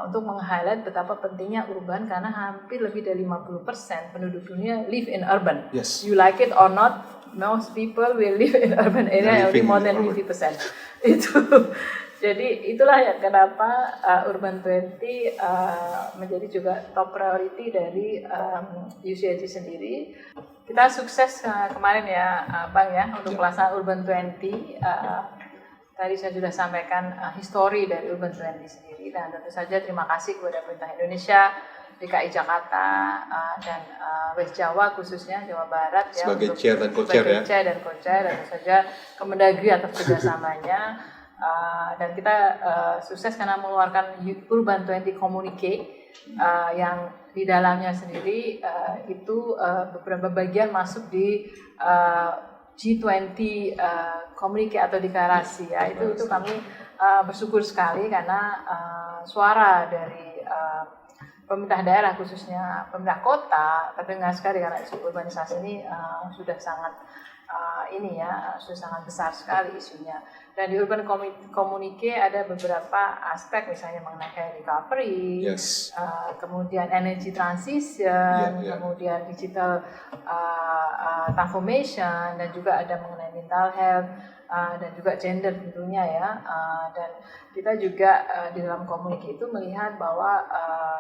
A: untuk meng-highlight betapa pentingnya urban, karena hampir lebih dari 50% penduduk dunia live in urban. You like it or not, most people will live in urban area, more than 50%. Itu. Jadi itulah yang kenapa Urban 20 menjadi juga top priority dari UCLG sendiri. Kita sukses kemarin ya Bang ya untuk pelaksanaan Urban 20. Tadi saya sudah sampaikan histori dari Urban 20 sendiri, dan tentu saja terima kasih kepada pemerintah Indonesia, DKI Jakarta, dan West Jawa khususnya Jawa Barat ya,
B: sebagai chair dan co-chair ya.
A: Dan tentu saja Kemendagri atas kerjasamanya, dan kita sukses karena mengeluarkan Urban 20 Communique yang di dalamnya sendiri itu beberapa bagian masuk di G20 komunikasi atau deklarasi ya, itu kami bersyukur sekali karena suara dari pemerintah daerah, khususnya pemerintah kota, terdengar sekali, karena isu urbanisasi ini sudah sangat sudah sangat besar sekali isunya. Dan di Urban Communique ada beberapa aspek, misalnya mengenai recovery, kemudian energy transition, kemudian digital transformation, dan juga ada mengenai mental health, dan juga gender tentunya ya. Dan kita juga di dalam komunikasi itu melihat bahwa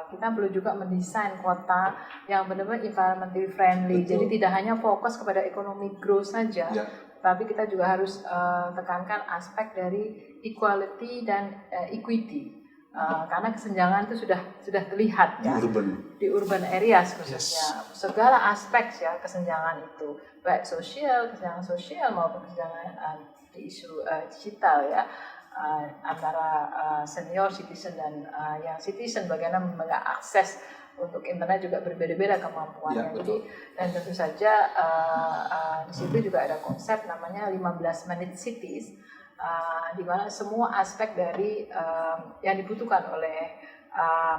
A: kita perlu juga mendesain kota yang benar-benar environmentally friendly. Betul. Jadi tidak hanya fokus kepada economic growth saja, tapi kita juga harus tekankan aspek dari equality dan equity. karena kesenjangan itu sudah terlihat ya di urban areas khususnya. Segala aspek ya kesenjangan itu, baik kesenjangan sosial maupun kesenjangan di isu digital ya, antara senior citizen dan yang citizen, bagaimana mengakses untuk internet juga berbeda-beda kemampuannya. Jadi dan tentu saja di situ juga ada konsep namanya 15 minute cities, di mana semua aspek dari yang dibutuhkan oleh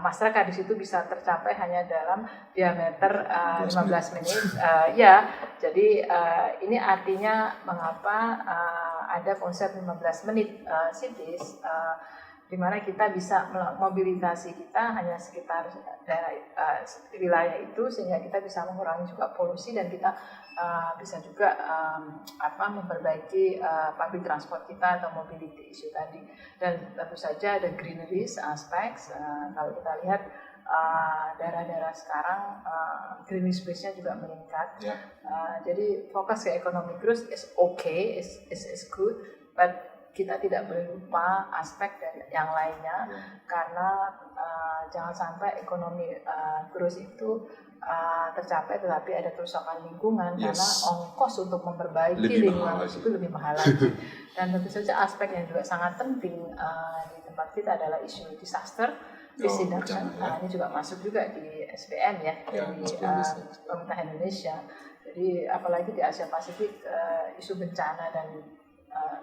A: masyarakat di situ bisa tercapai hanya dalam diameter 15 menit. Ya, jadi ini artinya mengapa ada konsep 15 menit cities, di mana kita bisa mobilitasi kita hanya sekitar daerah wilayah itu, sehingga kita bisa mengurangi juga polusi dan kita bisa juga memperbaiki public transport kita atau mobility issue tadi. Dan tentu saja ada greeneries aspects. Kalau kita lihat daerah-daerah sekarang green space-nya juga meningkat. Jadi fokus ke economic growth is okay, is good, but kita tidak boleh lupa aspek dari yang lainnya, karena jangan sampai ekonomi growth itu tercapai tetapi ada kerusakan lingkungan, karena ongkos untuk memperbaiki lingkungan itu lebih mahal lagi. Dan tentu saja aspek yang juga sangat penting di tempat kita adalah isu disaster risk reduction. Ini juga masuk juga di SPM ya, dari pemerintah Indonesia. Jadi apalagi di Asia Pasifik, isu bencana dan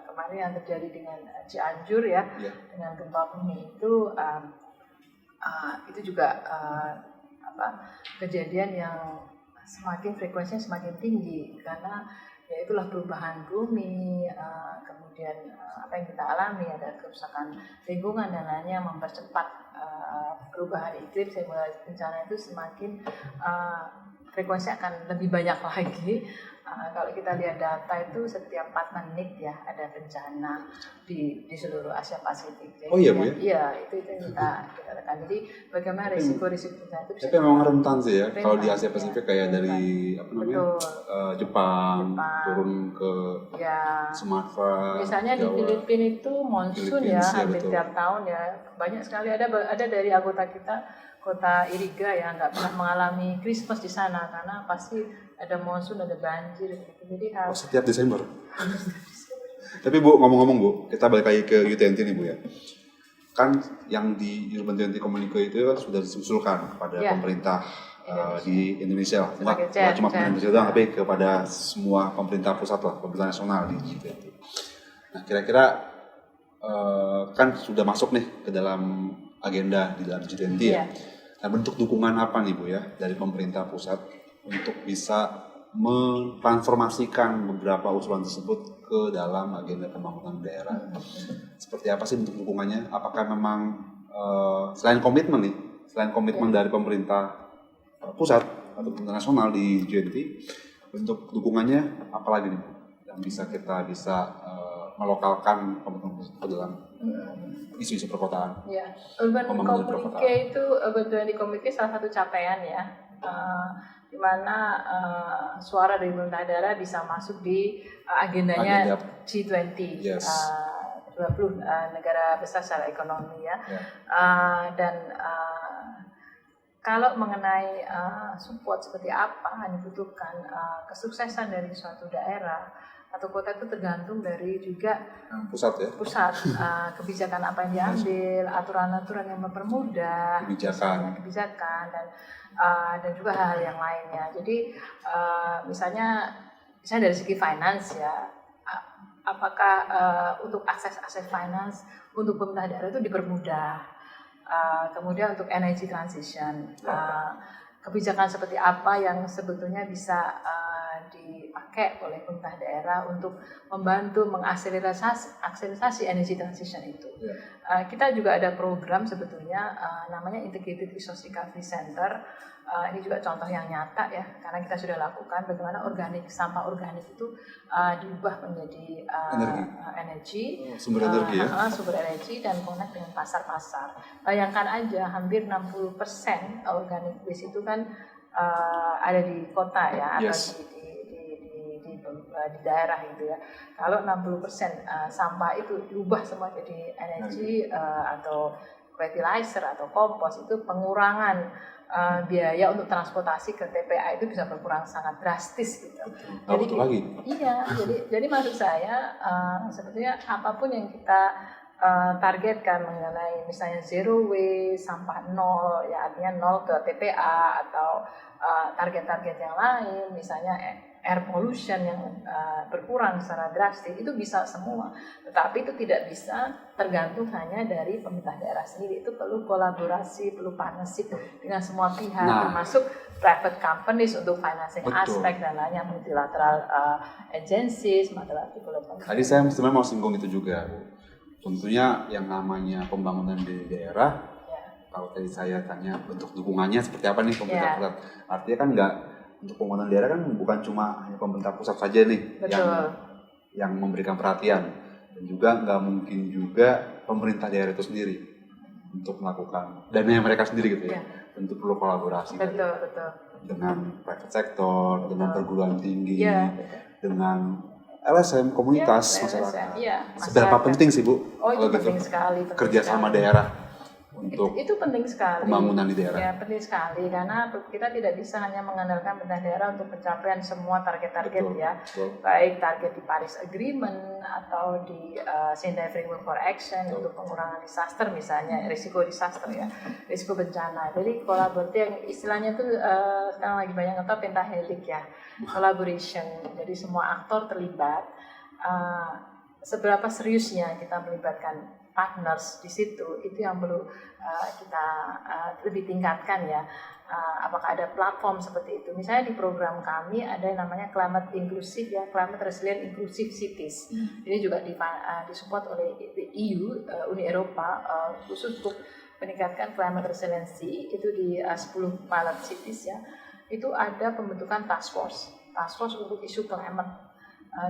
A: kemarin yang terjadi dengan Cianjur ya, dengan gempa bumi itu juga kejadian yang frekuensinya semakin tinggi, karena ya itulah perubahan bumi, kemudian apa yang kita alami, ada kerusakan lingkungan dan lainnya mempercepat perubahan iklim, sehingga bencana itu semakin frekuensi akan lebih banyak lagi. Kalau kita lihat data itu setiap 4 menit ya ada bencana di seluruh Asia Pasifik. Jadi,
B: iya Bu ya?
A: Iya, itu yang kita tekan. Jadi bagaimana risiko-risiko bencana itu?
B: Tapi memang rentan sih ya. Kalau di Asia Pasifik kayak dari Jepang turun ke Sumatera.
A: Misalnya
B: Jawa,
A: di Filipina itu monsun ya, hampir tiap tahun ya. Banyak sekali ada dari anggota kita, kota Iriga yang nggak pernah mengalami Christmas di sana karena pasti ada monsun, ada banjir gitu. Jadi
B: setiap Desember. Tapi Bu, ngomong-ngomong Bu, kita balik lagi ke U20 nih Bu ya. Kan yang di Urban 20 Communique itu kan sudah diusulkan kepada pemerintah di Indonesia, nggak cuma pemerintah Indonesia doang, tapi kepada semua pemerintah pusat lah, pemerintah nasional di G20. Nah kira-kira kan sudah masuk nih ke dalam agenda di dalam G20 ya. Nah bentuk dukungan apa nih Bu ya dari pemerintah pusat untuk bisa mentransformasikan beberapa usulan tersebut ke dalam agenda pembangunan daerah? Seperti apa sih bentuk dukungannya? Apakah memang selain komitmen dari pemerintah pusat atau pemerintah nasional di G20, bentuk dukungannya apalagi nih yang kita bisa melokalkan komitmen ke dalam isu-isu perkotaan?
A: Ya, Urban Communique itu Communique salah satu capaian ya. Di mana suara dari pemerintah daerah bisa masuk di agendanya G20, 20 negara besar secara ekonomi ya. Dan kalau mengenai support seperti apa yang dibutuhkan, kesuksesan dari suatu daerah atau kota itu tergantung dari juga
B: pusat,
A: kebijakan apa yang diambil, aturan-aturan yang mempermudah kebijakan dan juga hal-hal yang lainnya. Jadi misalnya dari segi finance ya, apakah untuk akses finance untuk pemerintah daerah itu dipermudah, kemudian untuk energy transition, kebijakan seperti apa yang sebetulnya bisa dipakai oleh pemerintah daerah untuk membantu mengakselerasi energy transition itu. Kita juga ada program sebetulnya namanya Integrated Resource Recovery Center. Ini juga contoh yang nyata ya, karena kita sudah lakukan bagaimana sampah organik itu diubah menjadi energi,
B: sumber energi ya,
A: sumber energi dan connect dengan pasar-pasar. Bayangkan aja, hampir 60% organic waste itu kan ada di kota ya, atau di daerah gitu ya. Kalau 60% sampah itu diubah semua jadi energi atau fertilizer atau kompos itu pengurangan biaya untuk transportasi ke TPA itu bisa berkurang sangat drastis gitu.
B: Jadi lagi.
A: Iya, jadi maksud saya sebetulnya apapun yang kita targetkan mengenai misalnya zero waste, sampah nol, ya artinya nol ke TPA atau target-target yang lain, misalnya air pollution yang berkurang secara drastis, itu bisa semua. Tetapi itu tidak bisa tergantung hanya dari pemerintah daerah sendiri. Itu perlu kolaborasi, perlu partnership dengan semua pihak, termasuk private companies untuk financing aspek dan lainnya, multilateral agencies, multilateral development.
B: Tadi saya sebenarnya mau singgung itu juga, Bu. Tentunya yang namanya pembangunan di daerah, kalau tadi saya tanya bentuk dukungannya seperti apa nih pemerintah pusat, artinya kan nggak, untuk pembangunan daerah kan bukan cuma hanya pemerintah pusat saja nih yang memberikan perhatian, dan juga nggak mungkin juga pemerintah daerah itu sendiri untuk melakukan dananya mereka sendiri gitu ya, tentu perlu kolaborasi dengan private sector, dengan perguruan tinggi, dengan LSM, komunitas, masyarakat. Seberapa penting sih Bu?
A: Itu penting sekali.
B: Kerja sama daerah untuk
A: itu penting sekali.
B: Pembangunan di daerah.
A: Ya, penting sekali karena kita tidak bisa hanya mengandalkan pemerintah daerah untuk pencapaian semua target-target baik target di Paris Agreement atau di Sendai Framework for Action untuk pengurangan disaster misalnya, risiko disaster ya, risiko bencana. Jadi kolaborasi yang istilahnya itu sekarang lagi banyak atau pentahelik ya, collaboration. Jadi semua aktor terlibat. Seberapa seriusnya kita melibatkan partners di situ, itu yang perlu kita lebih tingkatkan ya. Apakah ada platform seperti itu? Misalnya di program kami ada yang namanya Climate Inclusive ya, Climate Resilient Inclusive Cities. Ini juga disupport oleh EU, Uni Eropa, khusus untuk meningkatkan climate resiliency itu di 10 pilot cities ya. Itu ada pembentukan task force untuk isu climate,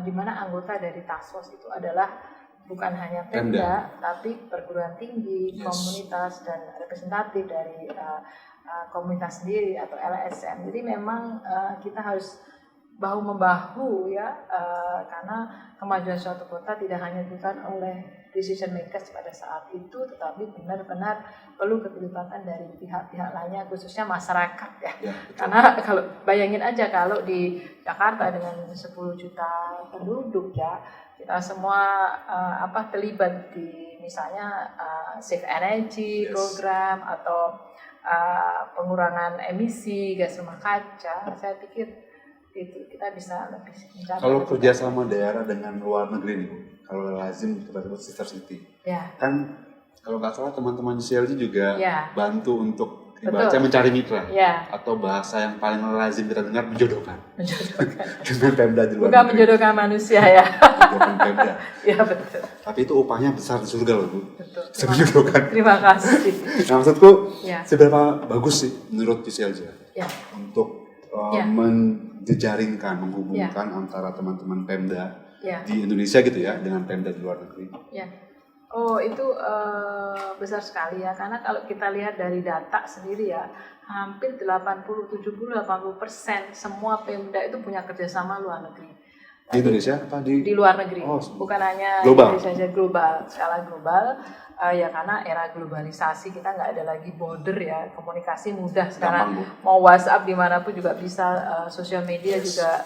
A: di mana anggota dari task force itu adalah bukan hanya Pemda, tapi perguruan tinggi, komunitas, dan representatif dari komunitas sendiri atau LSM. Jadi memang kita harus bahu-membahu ya, karena kemajuan suatu kota tidak hanya ditentukan oleh decision makers pada saat itu, tetapi benar-benar perlu keterlibatan dari pihak-pihak lainnya, khususnya masyarakat ya. Karena kalau bayangin aja kalau di Jakarta dengan 10 juta penduduk ya, kita semua terlibat di misalnya Save Energy program atau pengurangan emisi gas rumah kaca, saya pikir itu kita bisa lebih mencapai.
B: Kalau kerjasama daerah dengan luar negeri nih, kalau lazim kita sebut sister city, kan kalau nggak salah teman-teman CLG juga bantu untuk dibaca mencari mitra atau bahasa yang paling lazim kita dengar menjodohkan dengan Pemda di luar
A: negeri. Bukan menjodohkan manusia ya.
B: Menjodohkan Pemda.
A: Ya betul.
B: Tapi itu upahnya besar di surga loh Bu.
A: Betul.
B: Terima
A: kasih.
B: Nah maksudku seberapa bagus sih menurut CLG untuk menjejaringkan, menghubungkan antara teman-teman Pemda di Indonesia gitu ya dengan Pemda di luar negeri.
A: Oh itu besar sekali ya, karena kalau kita lihat dari data sendiri ya, hampir 70-80% semua Pemda itu punya kerjasama luar negeri.
B: Di Indonesia apa
A: di luar negeri? Bukan hanya
B: global.
A: Indonesia saja, global, skala global. Ya karena era globalisasi kita nggak ada lagi border ya, komunikasi mudah sekarang. Mau WhatsApp dimanapun juga bisa, sosial media juga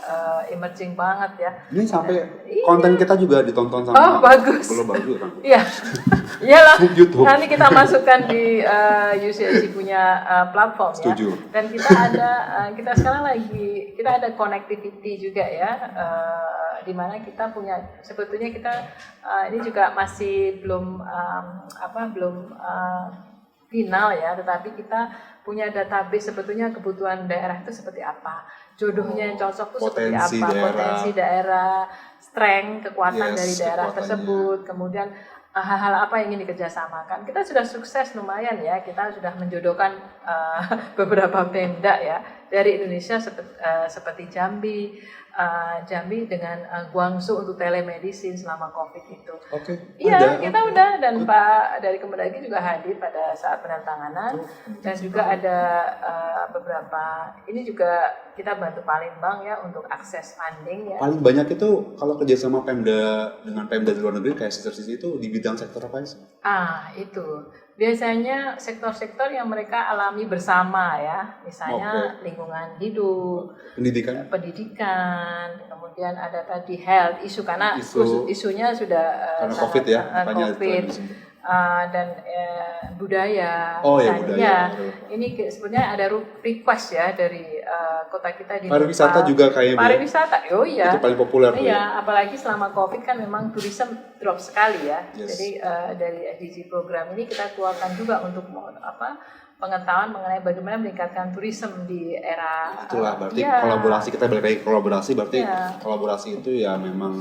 A: emerging banget ya.
B: Ini sampai konten kita juga ditonton sama
A: bagus.
B: Global juga kan?
A: Iya, iyalah.
B: YouTube.
A: Nanti kita masukkan di UCLG punya platform ya. Dan kita ada, kita sekarang lagi kita ada connectivity juga ya. Di mana kita punya, sebetulnya kita ini juga masih belum final ya, tetapi kita punya database sebetulnya kebutuhan daerah itu seperti apa, jodohnya yang cocok itu seperti apa, potensi daerah, strength, kekuatan dari daerah tersebut, kemudian hal-hal apa yang ingin dikerjasamakan. Kita sudah sukses lumayan ya, kita sudah menjodohkan beberapa Pemda ya dari Indonesia seperti Jambi dengan Guangzhou untuk telemedicine selama COVID itu. Iya, kita udah, dan Pak dari Kemendagri juga hadir pada saat penandatanganan, dan juga ada beberapa, ini juga kita bantu Palembang ya untuk akses funding ya.
B: Paling banyak itu kalau kerjasama Pemda dengan Pemda di luar negeri kayak sister city itu di bidang sektor apa sih?
A: Itu Biasanya sektor-sektor yang mereka alami bersama ya, misalnya lingkungan hidup, pendidikan, kemudian ada tadi health isu karena isunya sudah
B: karena COVID ya,
A: COVID. Dan budaya,
B: budaya.
A: Ini sebenarnya ada request ya dari kota kita di
B: pariwisata juga kayaknya.
A: Pariwisata, itu
B: paling populer.
A: Iya, apalagi selama COVID kan memang tourism drop sekali ya. Jadi dari SDG program ini kita keluarkan juga untuk pengetahuan mengenai bagaimana meningkatkan tourism di era.
B: Itulah berarti kolaborasi, kita balik lagi kolaborasi, berarti kolaborasi itu ya memang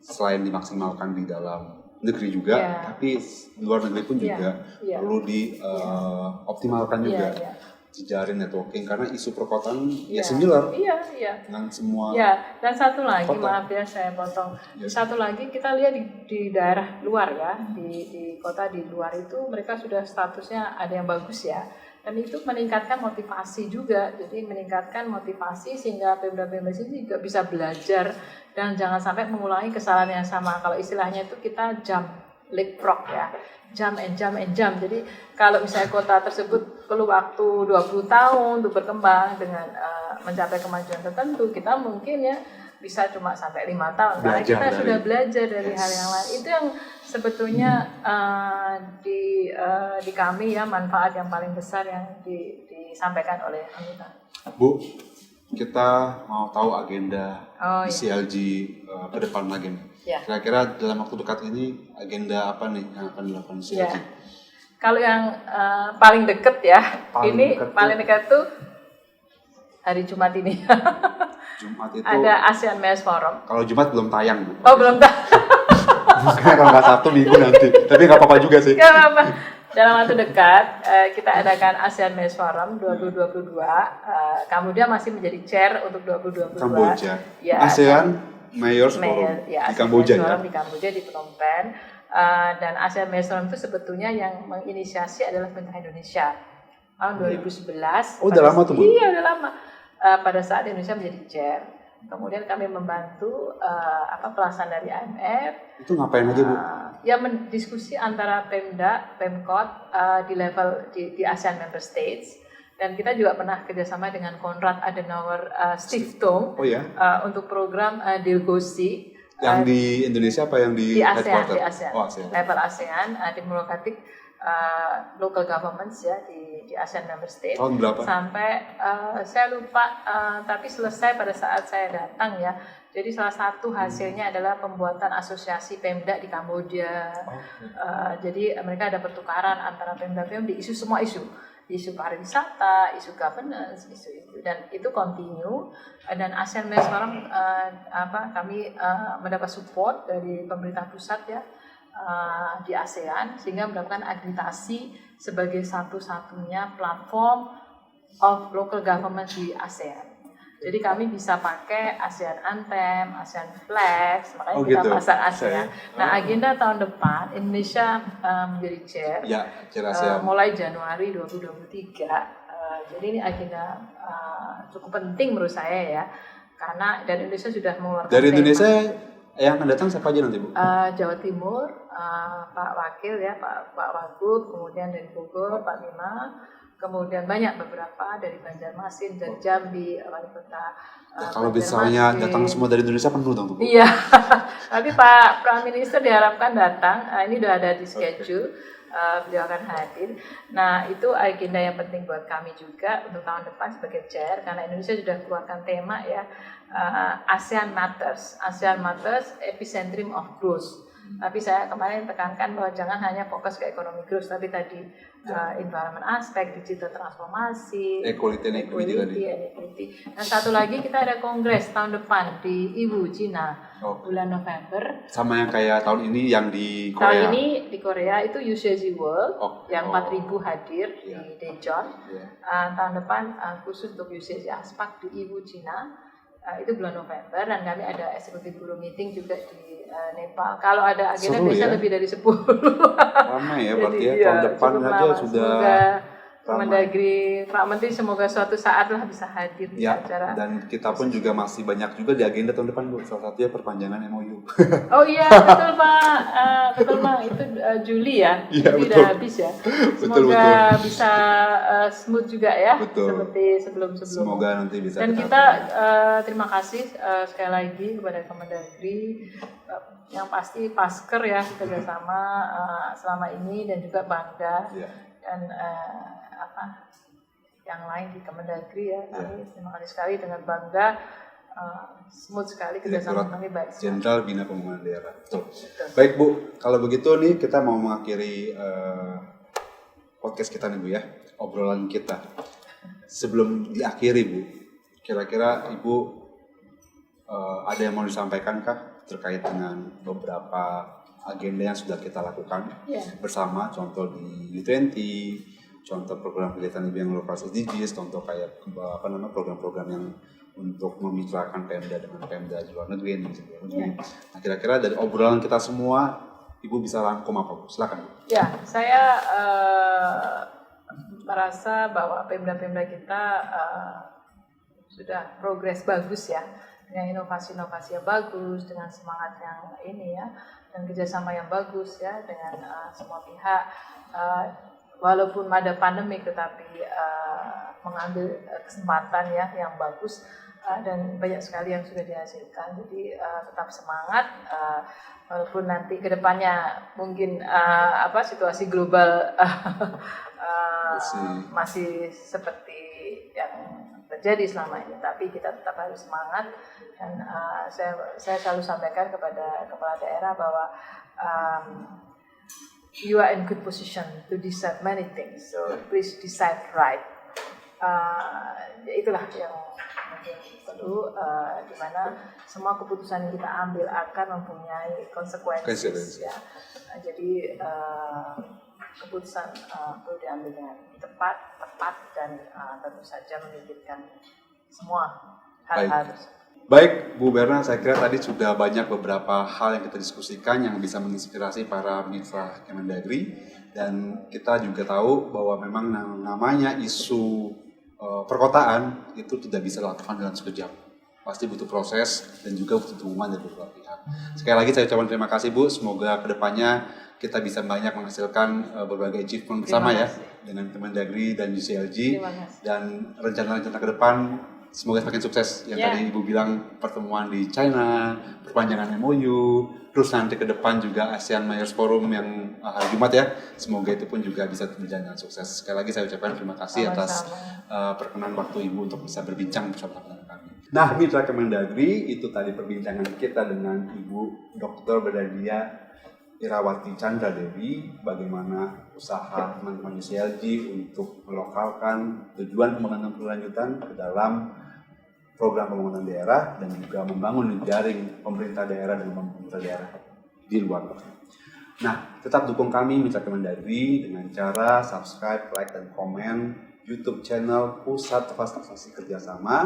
B: selain dimaksimalkan di dalam negeri juga, tapi luar negeri pun juga perlu dioptimalkan juga. Jejaring networking karena isu perkotaan similar dengan semua.
A: Dan satu lagi kota. Maaf ya saya potong. Satu lagi kita lihat di daerah luar ya, di kota di luar itu mereka sudah statusnya ada yang bagus ya. Dan itu meningkatkan motivasi juga, jadi meningkatkan motivasi sehingga Pemda-Pemda sini juga bisa belajar dan jangan sampai mengulangi kesalahan yang sama. Kalau istilahnya itu kita jump, leapfrog ya, jump and jump. Jadi kalau misalnya kota tersebut perlu waktu 20 tahun untuk berkembang dengan mencapai kemajuan tertentu, kita mungkin ya bisa cuma sampai 5 tahun karena kita sudah belajar dari hal yang lain. Itu yang sebetulnya di kami ya manfaat yang paling besar yang disampaikan oleh anggota.
B: Bu, kita mau tahu agenda CLG ke depan lagi nih. Kira-kira dalam waktu dekat ini agenda apa nih yang akan dilakukan CLG?
A: Kalau yang paling dekat ya, paling dekat tuh hari Jumat ini.
B: Jumat itu
A: ada ASEAN Mayors Forum.
B: Kalau Jumat belum tayang, Bu.
A: Oh, belum tayang.
B: Mungkin kalau nggak Sabtu Minggu nanti. Tapi nggak apa-apa juga sih.
A: Nggak apa-apa. Dalam waktu dekat kita adakan ASEAN Mayors Forum 2022. Kamboja masih menjadi chair untuk 2022.
B: Kamboja. ASEAN Mayors Forum di Kamboja ya.
A: Di Kamboja di Phnom Penh. Dan ASEAN Mayors Forum itu sebetulnya yang menginisiasi adalah pemerintah Indonesia tahun 2011.
B: Oh, udah lama tuh, Bu?
A: Iya, udah lama. Pada saat Indonesia menjadi chair, kemudian kami membantu pelaksanaan dari IMF.
B: Itu ngapain aja, Bu?
A: Ya mendiskusi antara Pemda, Pemkot di level di ASEAN Member States, dan kita juga pernah kerjasama dengan Konrad Adenauer Stiftung untuk program Dilgosi.
B: Yang di Indonesia apa yang di
A: ASEAN? Di
B: ASEAN.
A: ASEAN. Level ASEAN, democratic local governments ya di ASEAN Member State.
B: Tahun berapa?
A: Sampai saya lupa, tapi selesai pada saat saya datang ya. Jadi salah satu hasilnya adalah pembuatan asosiasi Pemda di Kamboja. Jadi mereka ada pertukaran antara Pemda-Pemda di semua isu pariwisata, isu governance, isu itu, dan itu continue. Dan ASEAN Mayors Forum kami mendapat support dari pemerintah pusat ya. Di ASEAN sehingga mendapatkan akreditasi sebagai satu-satunya platform of local government di ASEAN. Jadi kami bisa pakai ASEAN Anthem, ASEAN Flags, makanya kita pasang ASEAN. Nah, agenda tahun depan Indonesia menjadi chair mulai Januari 2023. Jadi ini agenda cukup penting menurut saya ya, karena dan Indonesia sudah mengeluarkan
B: dari Indonesia yang akan datang siapa aja nanti, Bu?
A: Jawa Timur, Pak Wakil ya, Pak Wagub, kemudian dari Bogor, Pak Bima, kemudian banyak beberapa dari Banjarmasin dan Jambi, wali kota.
B: Kalau misalnya datang semua dari Indonesia penuh dong, Bu?
A: Iya, tapi Pak Prime Minister diharapkan datang. Ini udah ada di schedule. Beliau akan hadir. Nah, itu agenda yang penting buat kami juga untuk tahun depan sebagai chair, karena Indonesia sudah keluarkan tema ya, ASEAN Matters, epicentrum of growth. Tapi saya kemarin tekankan bahwa jangan hanya fokus ke ekonomi growth, tapi tadi environment aspek, digital transformasi, equality. Dan satu lagi kita ada kongres tahun depan di Iwu, Cina, bulan November.
B: Sama yang kayak tahun ini yang di Korea.
A: Tahun ini di Korea itu UCG World yang 4.000 hadir di Daejeon. Tahun depan khusus untuk UCG Aspak di Iwu, Cina. Itu bulan November, dan kami ada executive bureau meeting juga di Nepal. Kalau ada agenda bisa lebih dari 10.
B: Ramai ya, berarti ya tahun depan aja sudah
A: Kemendagri, Pak Menteri semoga suatu saat lah bisa hadir di acara.
C: Dan kita pun juga masih banyak juga di agenda tahun depan, Bu. Salah satunya perpanjangan MOU.
A: Oh iya, betul Pak. Betul Pak, itu Juli ya.
C: Iya,
A: Juli udah habis ya. Semoga bisa smooth juga ya.
C: Betul.
A: Seperti sebelum-sebelumnya.
C: Semoga nanti bisa.
A: Dan kita terima kasih sekali lagi kepada Kemendagri. Yang pasti Pasker ya kerjasama selama ini dan juga Bangga dan yang lain di Kemendagri ya. Kami terima kasih sekali dengan Bangga, smooth sekali kerjasama kami baik.
C: Jenderal Bina Pembangunan Daerah. Betul. Baik Bu, kalau begitu nih kita mau mengakhiri podcast kita nih Bu ya, obrolan kita. Sebelum diakhiri Bu, kira-kira Ibu ada yang mau disampaikan kah terkait dengan beberapa agenda yang sudah kita lakukan bersama, contoh di U20, contoh program kegiatan Ibu yang lokal SDGs, contoh kayak program-program yang untuk memitrakan Pemda dengan Pemda di luar negeri dan sebagainya. Nah, kira-kira dari obrolan kita semua, Ibu bisa rangkum apa? Silakan.
A: Ya, saya merasa bahwa Pemda-Pemda kita sudah progres bagus ya, dengan inovasi-inovasi yang bagus, dengan semangat yang ini ya, dan kerjasama yang bagus ya dengan semua pihak. Walaupun ada pandemi, tetapi mengambil kesempatan ya yang bagus dan banyak sekali yang sudah dihasilkan. Jadi tetap semangat, walaupun nanti kedepannya mungkin situasi global masih seperti yang terjadi selama ini, tapi kita tetap harus semangat. Dan saya selalu sampaikan kepada kepala daerah bahwa you are in good position to decide many things, so please decide right. Itulah yang mungkin perlu, di mana semua keputusan yang kita ambil akan mempunyai konsekuensi ya. Jadi keputusan perlu diambil dengan tepat dan tentu saja memikirkan semua hal-hal.
C: Baik, Bu Berna, saya kira tadi sudah banyak beberapa hal yang kita diskusikan yang bisa menginspirasi para mitra Kemendagri, dan kita juga tahu bahwa memang namanya isu perkotaan itu tidak bisa dilakukan dalam sekejap. Pasti butuh proses dan juga butuh dukungan dari beberapa pihak. Sekali lagi saya ucapkan terima kasih Bu, semoga kedepannya kita bisa banyak menghasilkan berbagai achievement bersama ya dengan Kemendagri dan UCLG, dan rencana-rencana ke depan semoga semakin sukses. Yang tadi Ibu bilang pertemuan di China, perpanjangan MOU, terus nanti ke depan juga ASEAN Mayors Forum yang hari Jumat ya. Semoga itu pun juga bisa berjalan dengan sukses. Sekali lagi saya ucapkan terima kasih atas perkenan waktu Ibu untuk bisa berbincang bersama kami. Nah, mitra Kemendagri, itu tadi perbincangan kita dengan Ibu Dr. Berdadia Irawati Chandra Dewi, bagaimana usaha teman-teman UCLG untuk melokalkan tujuan pembangunan berkelanjutan ke dalam program pembangunan daerah dan juga membangun jaring pemerintah daerah dan pemerintah daerah di luar negeri. Nah, tetap dukung kami mitra Kemendagri dengan cara subscribe, like, dan komen YouTube channel Pusat Fasilitasi Kerjasama,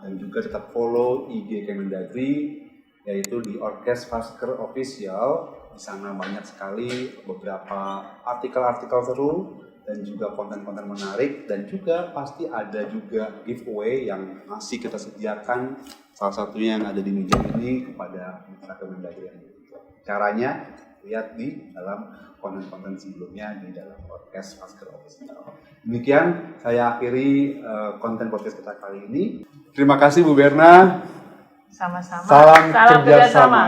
C: dan juga tetap follow IG Kemendagri yaitu di Orkes Fasker Official. Di sana banyak sekali beberapa artikel-artikel seru dan juga konten-konten menarik, dan juga pasti ada juga giveaway yang masih kita sediakan, salah satunya yang ada di meja ini kepada mitra Kemendagri. Caranya lihat di dalam konten-konten sebelumnya di dalam podcast Fasker Official. Demikian saya akhiri konten podcast kita kali ini. Terima kasih Bu Berna.
A: Sama-sama.
C: Salam
A: kerjasama.